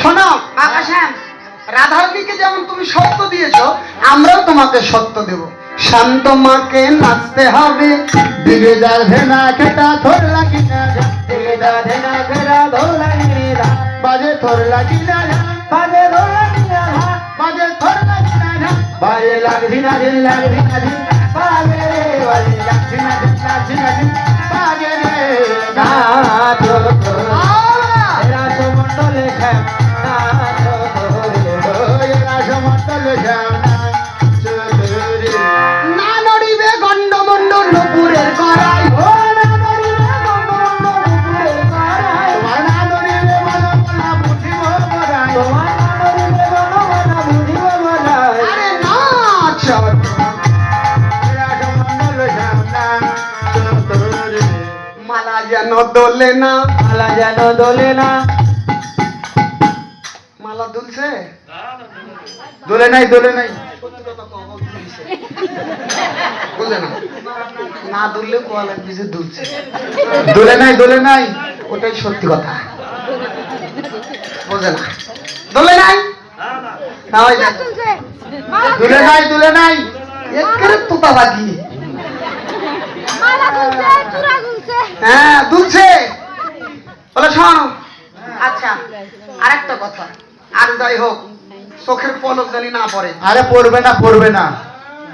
শোনো রাধারানীকে যেমন তুমি সত্য দিয়েছো, আমরাও তোমাকে সত্য দেব। শান্ত মাকে নাচতে হবে, দিলে যাবে না খেটা থর লাগি না, দিলে যাবে না খেটা ধর লাগি না, বাজে থর লাগি না, বাজে ধর লাগি না, বাজে থর লাগি না, বাজে লাগি না, দিল লাগি না, বাজে রে বাজে লাগি না, লাগি না, বাজে রে না তো রাসমণ্ডলে শ্যাম না তো রে রাসমণ্ডলে শ্যাম না নড়িবে গন্ডমন্ড নুপুরের করাই, ও না নড়িবে গন্ডমন্ড নুপুরের করাই, তোমার না নড়িবে বলবনা বুঝিব বড়াই, তোমার না নড়িবে বলবনা বুঝিব বড়াই, আরে নাচ রাসমণ্ডলে শ্যাম না তো রে। মালা যেন দোলে না, মালা যেন দোলে না, মালা দুলছে দোলে নাই, দোলে নাই, বুঝলে না, না দুললেও কোয়া লাগবে যে দুলছে, দোলে নাই, দোলে নাই, ওটাই সত্যি কথা, বুঝে না, দোলে নাই, দোলে নাই, দোলে নাই, একেবারে তোতা বাকি, হ্যাঁ দুলছে বলে। শোনো আচ্ছা আরেকটা কথা, আর যাই হোক চোখের পলক জানি না পড়ে, আরে পড়বে না, পড়বে না,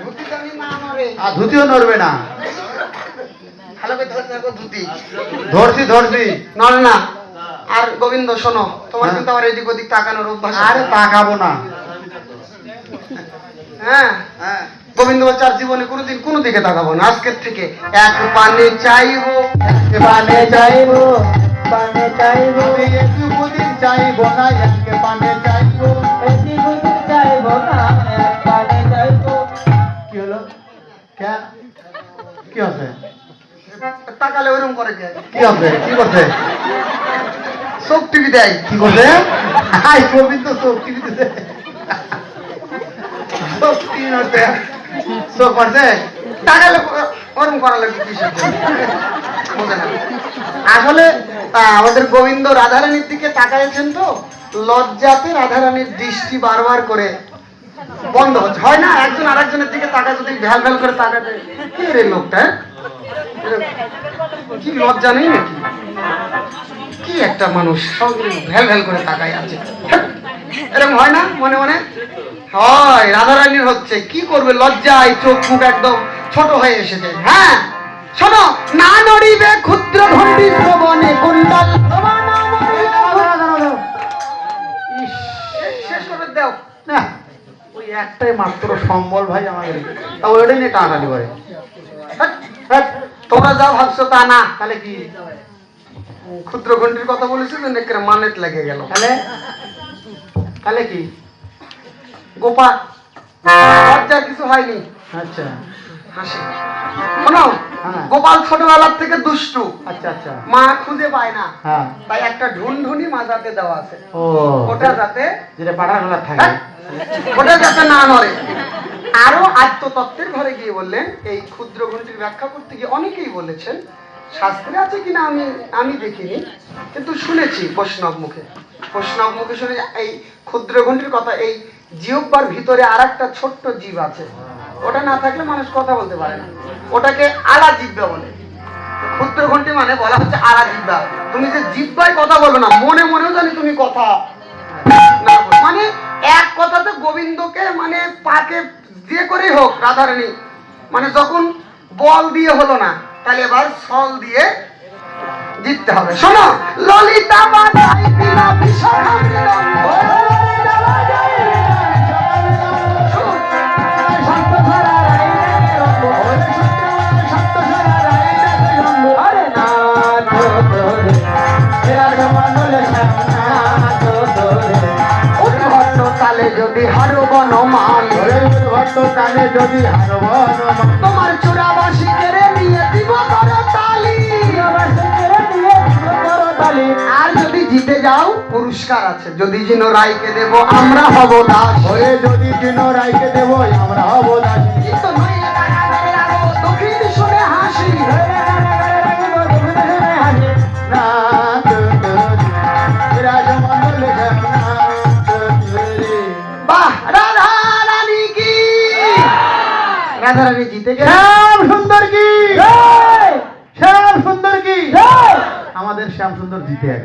ধুতি জানি না নড়ে, আর ধুতিও নড়বে না, ভালো করে ধরে থাকো ধুতি, ধরছি ধরছি, নড়ে না। আর গোবিন্দ শোনো, তোমার কিন্তু আবার এদিক ওদিক তাকানোর অভ্যাস, আরে তাকাবো না, হ্যাঁ হ্যাঁ গোবিন্দ বাচ্চার জীবনে কোনোদিন কোনো দিকে তাকাবো না, আজকের থেকে এক পানে চাইবো, এক পানে চাইবো, পানে চাইবো, একদিন চাইবো না, এক পানে চাইবো, একদিন চাইবো না, এক পানে চাইবো। কি হলো? কেন কি আছে? তাকালে ওরকম করে কে? কি আছে? কি করছে? চোখ টিভি দেয়। কি করছে? আই গোবিন্দ চোখ টিভি দিতে, চোখ টিভি নড়ছে, চোখ করছে, তাকালে ওরকম করা লাগবে কিসের জন্য? বোঝে না। আসলে আমাদের গোবিন্দ রাধারানীর দিকে তাকাইছেন তো, লজ্জাতে রাধারানীর দৃষ্টি বারবার করে বন্ধ হচ্ছে, হয় না? একজন আরেকজনের দিকে তাকায় যদি ভ্যাল ভ্যাল করে তাকাতে, কি রে লোকটা, কি লজ্জা নেই নাকি? কি একটা মানুষ ভ্যাল ভ্যাল করে তাকায় আছে, এরকম হয় না? মনে মনে হয় রাধারানীর হচ্ছে, কি করবে, লজ্জায় চোখ মুখ একদম ছোট হয়ে এসেছে। হ্যাঁ শোনো, না নড়িবে ক্ষুদ্র ঘণ্টি শ্রবণে কুণ্ডল, শেষ করে দাও না, ওই একটাই মাত্র সম্বল ভাই আমাদের, তা ওইটাই নিয়ে টানাটানি করে। তোমরা যা ভাবছো তা না, তাহলে কি ক্ষুদ্র ঘণ্টির কথা বলেছি তো নেকড়ে মানেট লেগে গেল, তাহলে তাহলে কি গোপাল লজ্জার কিছু হয়নি। আচ্ছা হাসি, শোনো গোপাল ছোটবেলার থেকে দুষ্টু, আচ্ছা আচ্ছা, মা খুঁজে পায় না, তাই একটা ঢুনঢুনি মাজাতে দেওয়া আছে, ওটা যাতে যেটা পাড়ার গলা থাকে, ওটা যাতে না নড়ে। আরো আত্মতত্ত্বের ঘরে গিয়ে বললেন, এই ক্ষুদ্র ঘণ্টির ব্যাখ্যা করতে গিয়ে অনেকেই বলেছেন, শাস্ত্রে আছে কিনা আমি দেখিনি, কিন্তু শুনেছি বৈষ্ণব মুখে, বৈষ্ণব মুখে শুনে এই ক্ষুদ্র ঘণ্টির কথা, এই জিহ্বার ভিতরে আর একটা ছোট্ট জীব আছে, ওটা না থাকলে মানুষ কথা বলতে পারে না, ওটাকে আলা জিহ্বা বলে। ক্ষুদ্র ঘণ্টি মানে বলা হচ্ছে আলা জিহ্বা, তুমি যে জিহ্বায় কথা বলবে না, মনে মনেও জানি তুমি কথা না বলো, মানে এক কথাতে গোবিন্দকে মানে পাকে যে করেই হোক রাধারানী, মানে যখন বল দিয়ে হলো না, তাহলে এবার ছল দিয়ে জিততে হবে। শোনো, ললিতা বাজাই বিনা বিশাখা মৃদঙ্গ, যদি হারো বনমান, তালে যদি হারো বনমান, তোমার চূড়াবাসী কেড়ে নিয়ে দিব করতালি, আর যদি জিতে যাও পুরস্কার আছে, যদি জিন রায়কে দেব আমরা হব দাস, হয়ে যদি জিন রায়কে দেব আমরা হব দাস, কিন্তু নইলে টাকা মেরে রাখো বাহ, রাধা রানী কি, রাধা রানী জিতে গেল। শ্যাম সুন্দর কি, শ্যাম সুন্দর কি, আমাদের শ্যাম সুন্দর জিতে গেল।